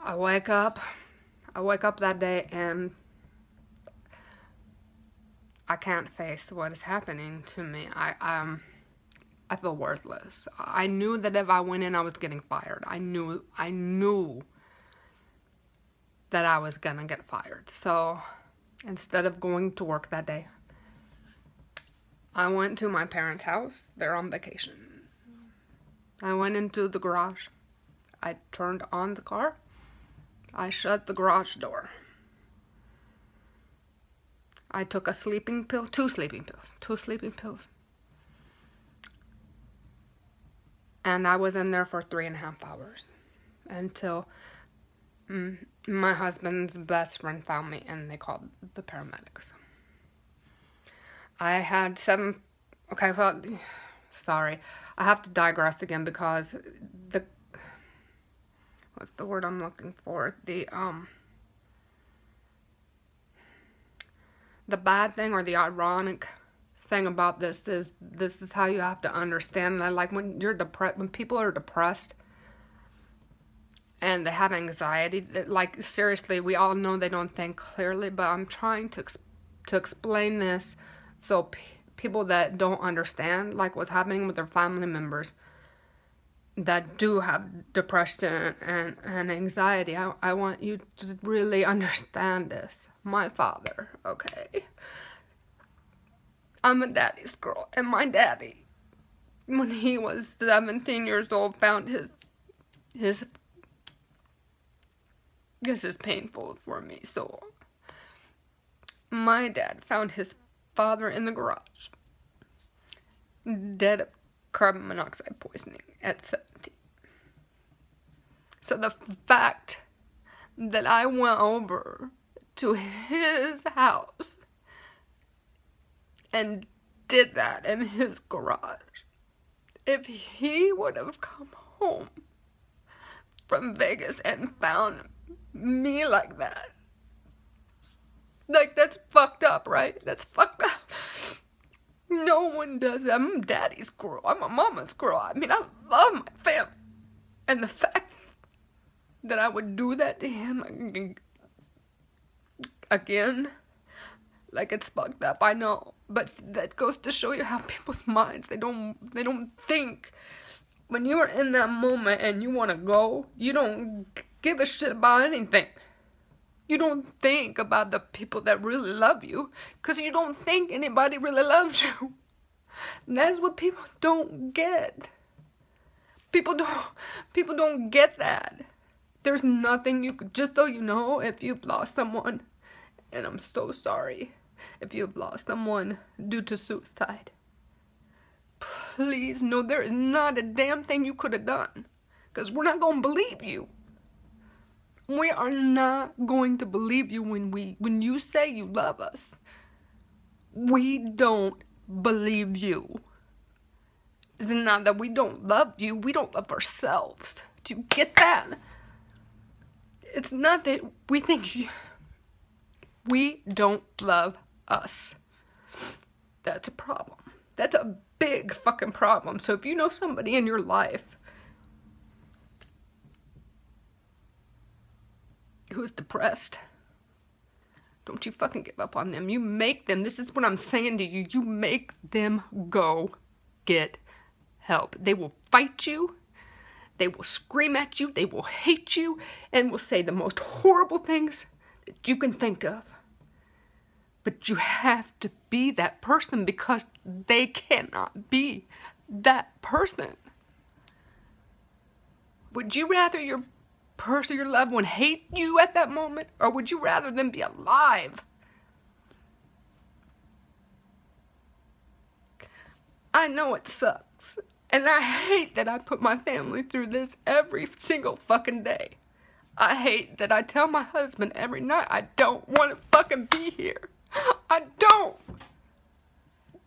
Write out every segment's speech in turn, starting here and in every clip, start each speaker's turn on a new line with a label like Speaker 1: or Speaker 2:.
Speaker 1: I wake up that day and I can't face what is happening to me. I feel worthless. I knew that if I went in, I was getting fired. I knew that I was gonna get fired. So instead of going to work that day, I went to my parents' house. They're on vacation. I went into the garage. I turned on the car. I shut the garage door. I took a sleeping pill, two sleeping pills. And I was in there for 3.5 hours until my husband's best friend found me and they called the paramedics. I had okay, well, sorry. I have to digress again because what's the word I'm looking for? The bad thing or the ironic thing about this is how you have to understand that, like, when people are depressed and they have anxiety, like, seriously, we all know they don't think clearly, but I'm trying to explain this so people that don't understand, like, what's happening with their family members that do have depression and anxiety, I want you to really understand this. My father, okay? I'm a daddy's girl, and my daddy, when he was 17 years old, found his this is painful for me, so my dad found his father in the garage, dead of carbon monoxide poisoning at 17. So the fact that I went over to his house and did that in his garage, if he would have come home from Vegas and found me like that, like, that's fucked up, right? That's fucked up. No one does that. I'm daddy's girl. I'm a mama's girl. I mean, I love my family. And the fact that I would do that to him again, like, it's fucked up, I know. But that goes to show you how people's minds, they don't think. When you're in that moment and you want to go, you don't give a shit about anything. You don't think about the people that really love you, because you don't think anybody really loves you. And that's what people don't get. People don't get that. There's nothing you could, just so you know, if you've lost someone, and I'm so sorry if you've lost someone due to suicide, please know there is not a damn thing you could have done, because we're not going to believe you. We are not going to believe you when you say you love us. We don't believe you. It's not that we don't love you, we don't love ourselves. Do you get that? It's not that we think we don't love us. That's a problem. That's a big fucking problem. So if you know somebody in your life who's depressed, don't you fucking give up on them. You make them, this is what I'm saying to you, you make them go get help. They will fight you, they will scream at you, they will hate you, and will say the most horrible things that you can think of. But you have to be that person, because they cannot be that person. Would you rather your loved one hate you at that moment, or would you rather them be alive? I know it sucks, and I hate that I put my family through this every single fucking day. I hate that I tell my husband every night I don't want to fucking be here. I don't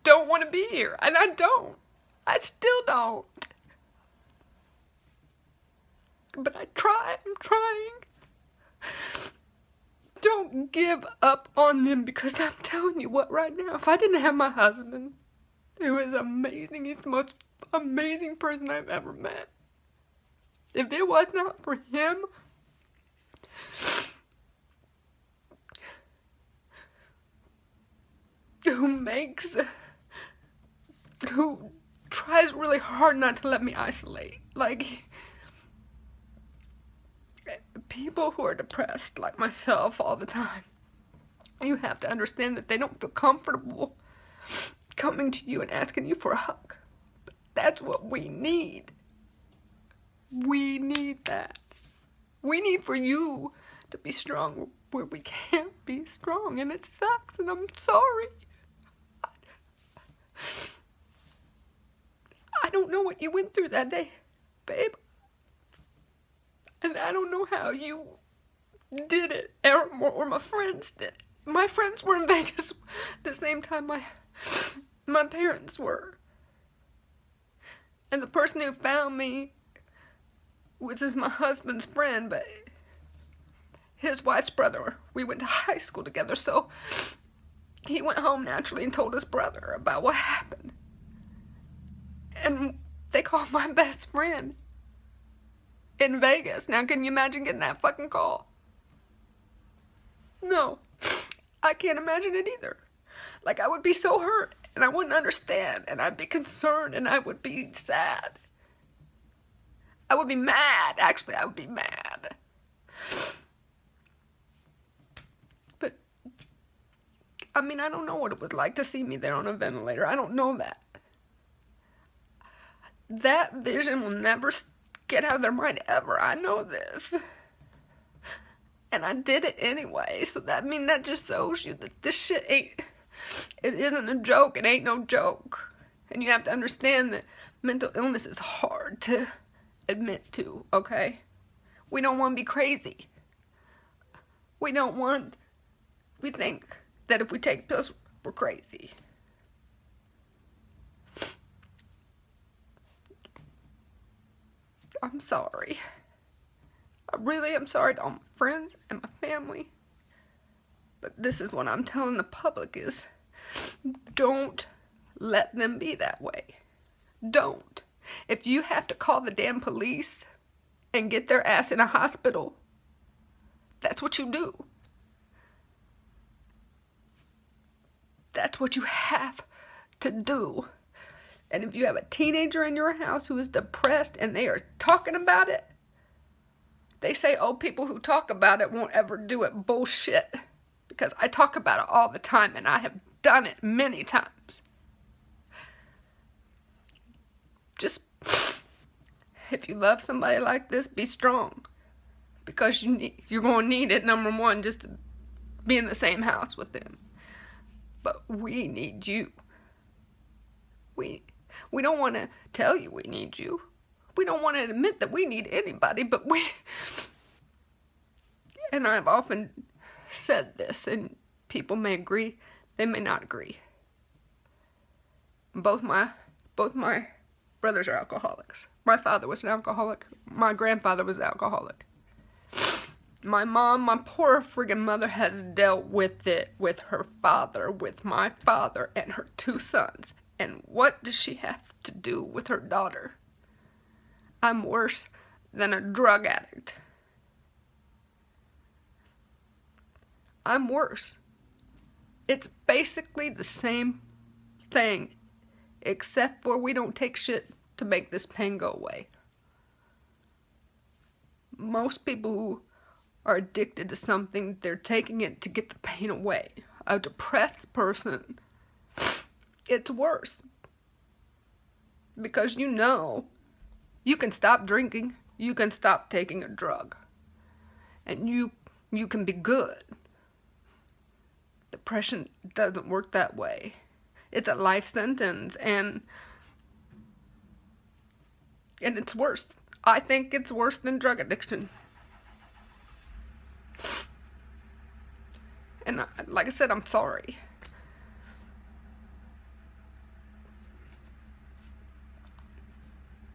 Speaker 1: want to be here, and I still don't. But I'm trying. Don't give up on them, because I'm telling you what, right now, if I didn't have my husband, who is amazing, he's the most amazing person I've ever met. If it was not for him, who tries really hard not to let me isolate. Like, people who are depressed like myself all the time, you have to understand that they don't feel comfortable coming to you and asking you for a hug. But that's what we need. We need that. We need for you to be strong where we can't be strong, and it sucks, and I'm sorry. I don't know what you went through that day, babe. And I don't know how you did it, or my friends did it. My friends were in Vegas the same time my parents were. And the person who found me, which is my husband's friend, but his wife's brother, we went to high school together, so he went home naturally and told his brother about what happened. And they called my best friend in Vegas. Now, can you imagine getting that fucking call? No, I can't imagine it either. Like, I would be so hurt, and I wouldn't understand, and I'd be concerned, and I would be sad. I would be mad. Actually, I would be mad. But, I mean, I don't know what it was like to see me there on a ventilator. I don't know that. That vision will never get out of their mind ever. I know this. And I did it anyway. So that just shows you that this shit it isn't a joke. It ain't no joke. And you have to understand that mental illness is hard to admit to, okay? We don't want to be crazy. We think that if we take pills, we're crazy. I'm sorry. I really am sorry to all my friends and my family. But this is what I'm telling the public is, don't let them be that way. Don't. If you have to call the damn police and get their ass in a hospital, that's what you do. That's what you have to do. And if you have a teenager in your house who is depressed and they are talking about it, they say, oh, people who talk about it won't ever do it. Bullshit. Because I talk about it all the time, and I have done it many times. Just, if you love somebody like this, be strong. Because you're going to need it, number one, just to be in the same house with them. But we need you. We don't want to tell you we need you. We don't want to admit that we need anybody, but and I've often said this, and people may agree, they may not agree. Both my brothers are alcoholics. My father was an alcoholic. My grandfather was an alcoholic. My mom, my poor friggin' mother, has dealt with it with her father, with my father, and her 2 sons. And what does she have to do with her daughter? I'm worse than a drug addict. I'm worse. It's basically the same thing, except for we don't take shit to make this pain go away. Most people who are addicted to something, they're taking it to get the pain away. A depressed person, it's worse. Because you know, you can stop drinking, you can stop taking a drug, and you can be good. Depression doesn't work that way. It's a life sentence, and it's worse. I think it's worse than drug addiction. And like I said, I'm sorry.